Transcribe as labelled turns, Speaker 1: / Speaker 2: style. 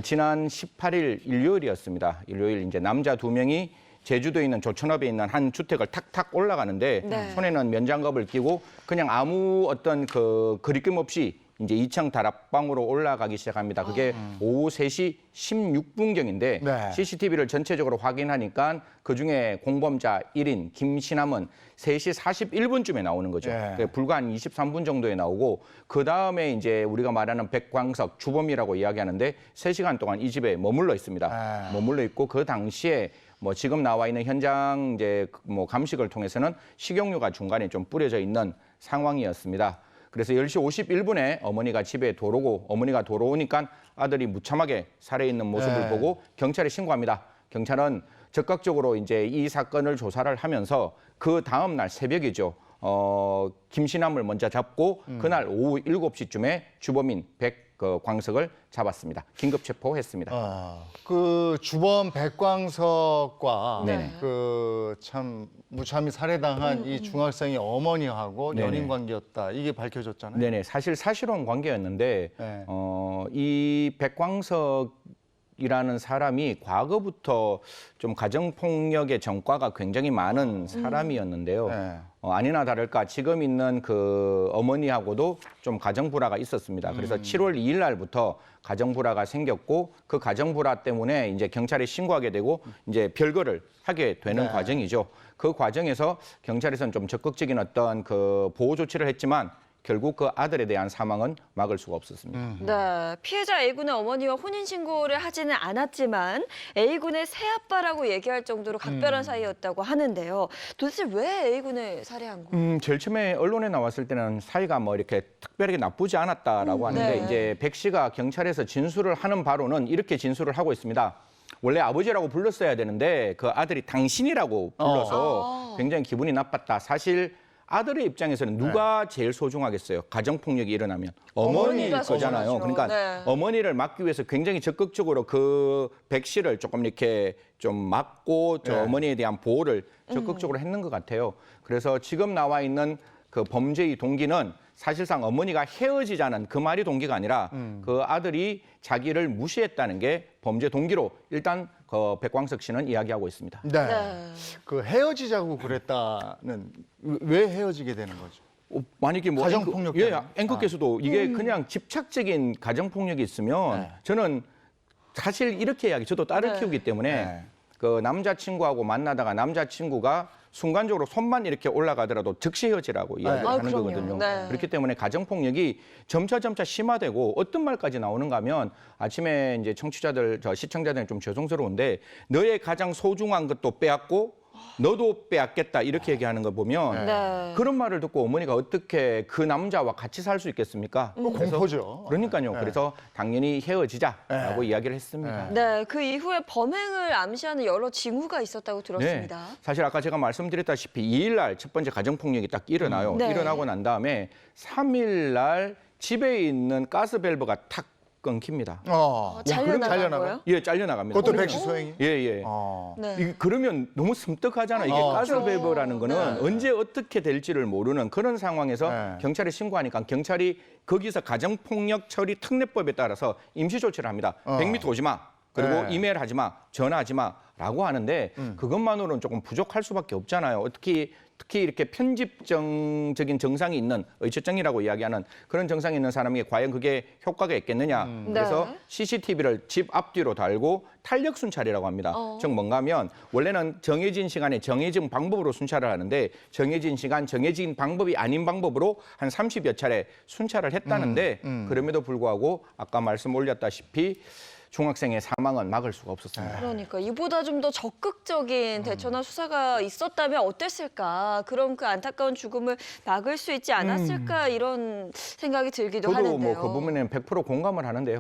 Speaker 1: 지난 18일 일요일이었습니다. 일요일 이제 남자 2명이 제주도에 있는 조천읍에 있는 한 주택을 탁탁 올라가는데
Speaker 2: 네.
Speaker 1: 손에는 면장갑을 끼고 그냥 아무 어떤 그 거리낌 없이 이제 2층 다락방으로 올라가기 시작합니다. 그게 오후 3시 16분경인데
Speaker 3: 네.
Speaker 1: CCTV를 전체적으로 확인하니까 그중에 공범자 1인 김신함은 3시 41분쯤에 나오는 거죠.
Speaker 3: 네.
Speaker 1: 그러니까 불과 한 23분 정도에 나오고 그다음에 이제 우리가 말하는 백광석 주범이라고 이야기하는데 3시간 동안 이 집에 머물러 있습니다.
Speaker 3: 네.
Speaker 1: 머물러 있고 그 당시에 뭐 지금 나와 있는 현장 이제 뭐 감식을 통해서는 식용유가 중간에 좀 뿌려져 있는 상황이었습니다. 그래서 10시 51분에 어머니가 집에 들어오고 어머니가 들어오니까 아들이 무참하게 살해 있는 모습을
Speaker 3: 네.
Speaker 1: 보고 경찰에 신고합니다. 경찰은 적극적으로 이제 이 사건을 조사를 하면서 그 다음 날 새벽이죠. 김신함을 먼저 잡고 그날 오후 7시쯤에 주범인 백광석을 잡았습니다. 긴급 체포했습니다.
Speaker 3: 그 주범 백광석과
Speaker 1: 네네.
Speaker 3: 그 참 무참히 살해당한 이 중학생의 어머니하고
Speaker 1: 네네.
Speaker 3: 연인 관계였다. 이게 밝혀졌잖아요.
Speaker 1: 네네, 사실혼 관계였는데
Speaker 3: 네.
Speaker 1: 이 백광석이라는 사람이 과거부터 좀 가정폭력의 전과가 굉장히 많은 사람이었는데요.
Speaker 3: 네.
Speaker 1: 아니나 다를까 지금 있는 그 어머니하고도 좀 가정불화가 있었습니다. 그래서 7월 2일 날부터 가정불화가 생겼고 그 가정불화 때문에 이제 경찰에 신고하게 되고 이제 별거를 하게 되는
Speaker 3: 네.
Speaker 1: 과정이죠. 그 과정에서 경찰에서는 좀 적극적인 어떤 그 보호 조치를 했지만 결국 그 아들에 대한 사망은 막을 수가 없었습니다.
Speaker 2: 네, 피해자 A군의 어머니와 혼인신고를 하지는 않았지만 A군의 새아빠라고 얘기할 정도로 각별한 사이였다고 하는데요. 도대체 왜 A군을 살해한 거예요?
Speaker 1: 제일 처음에 언론에 나왔을 때는 사이가 뭐 이렇게 특별하게 나쁘지 않았다라고 하는데
Speaker 2: 네.
Speaker 1: 이제 백 씨가 경찰에서 진술을 하는 바로는 이렇게 진술을 하고 있습니다. 원래 아버지라고 불렀어야 되는데 그 아들이 당신이라고 불러서 굉장히 기분이 나빴다. 사실 아들의 입장에서는 누가 제일 소중하겠어요? 가정폭력이 일어나면 어머니일
Speaker 2: 어머니가
Speaker 1: 거잖아요.
Speaker 2: 소중하죠.
Speaker 1: 그러니까
Speaker 2: 네.
Speaker 1: 어머니를 막기 위해서 굉장히 적극적으로 그 백 씨를 조금 이렇게 좀 막고 저
Speaker 3: 네.
Speaker 1: 어머니에 대한 보호를 적극적으로 했는 것 같아요. 그래서 지금 나와 있는 그 범죄의 동기는 사실상 어머니가 헤어지자는 그 말이 동기가 아니라 그 아들이 자기를 무시했다는 게 범죄 동기로 일단 그 백광석 씨는 이야기하고 있습니다.
Speaker 3: 네.
Speaker 2: 네.
Speaker 3: 그 헤어지자고 그랬다는 왜 헤어지게 되는 거죠?
Speaker 1: 만약에 뭐
Speaker 3: 가정폭력
Speaker 1: 예,
Speaker 3: 때문에?
Speaker 1: 앵커께서도 이게 그냥 집착적인 가정폭력이 있으면
Speaker 3: 네.
Speaker 1: 저는 사실 이렇게 이야기, 저도 딸을
Speaker 2: 네.
Speaker 1: 키우기 때문에
Speaker 3: 네.
Speaker 1: 그 남자친구하고 만나다가 남자친구가 순간적으로 손만 이렇게 올라가더라도 즉시 헤어지라고 이야기를
Speaker 2: 아,
Speaker 1: 하는
Speaker 2: 그럼요.
Speaker 1: 거거든요.
Speaker 2: 네.
Speaker 1: 그렇기 때문에 가정폭력이 점차 심화되고 어떤 말까지 나오는가 하면 아침에 이제 청취자들, 시청자들은 좀 죄송스러운데 너의 가장 소중한 것도 빼앗고 너도 빼앗겠다 이렇게 얘기하는 거 보면
Speaker 2: 네.
Speaker 1: 그런 말을 듣고 어머니가 어떻게 그 남자와 같이 살 수 있겠습니까? 그래서
Speaker 3: 공포죠.
Speaker 1: 그러니까요.
Speaker 3: 네.
Speaker 1: 그래서 당연히 헤어지자라고 이야기를 했습니다.
Speaker 2: 네, 그 이후에 범행을 암시하는 여러 징후가 있었다고 들었습니다.
Speaker 1: 네. 사실 아까 제가 말씀드렸다시피 2일 날 첫 번째 가정폭력이 딱 일어나요.
Speaker 2: 네.
Speaker 1: 일어나고 난 다음에 3일 날 집에 있는 가스 밸브가 탁 끊깁니다.
Speaker 2: 잘려나간 거예요?
Speaker 1: 예, 잘려나갑니다.
Speaker 3: 그것도
Speaker 1: 그러면-
Speaker 3: 백시 소행이?
Speaker 1: 예, 예.
Speaker 2: 네.
Speaker 1: 그러면 너무 섬뜩하잖아요. 이게 가스
Speaker 2: 그렇죠.
Speaker 1: 밸브라는 거는
Speaker 2: 네.
Speaker 1: 언제 어떻게 될지를 모르는 그런 상황에서
Speaker 3: 네.
Speaker 1: 경찰에 신고하니까 경찰이 거기서 가정폭력 처리 특례법에 따라서 임시 조치를 합니다. 100m 오지 마. 그리고
Speaker 3: 네.
Speaker 1: 이메일 하지 마. 전화하지 마라고 하는데 그것만으로는 조금 부족할 수밖에 없잖아요. 특히 이렇게 편집적인 정상이 있는 의처증이라고 이야기하는 그런 정상이 있는 사람이 과연 그게 효과가 있겠느냐. 그래서
Speaker 2: 네.
Speaker 1: CCTV를 집 앞뒤로 달고 탄력 순찰이라고 합니다. 즉 뭔가 하면 원래는 정해진 시간에 정해진 방법으로 순찰을 하는데 정해진 시간, 정해진 방법이 아닌 방법으로 한 30여 차례 순찰을 했다는데 그럼에도 불구하고 아까 말씀 올렸다시피 중학생의 사망은 막을 수가 없었습니다.
Speaker 2: 그러니까 이보다 좀 더 적극적인 대처나 수사가 있었다면 어땠을까? 그럼 그 안타까운 죽음을 막을 수 있지 않았을까? 이런 생각이 들기도
Speaker 1: 저도
Speaker 2: 하는데요.
Speaker 1: 뭐 그 부분에는 100% 공감을 하는데요.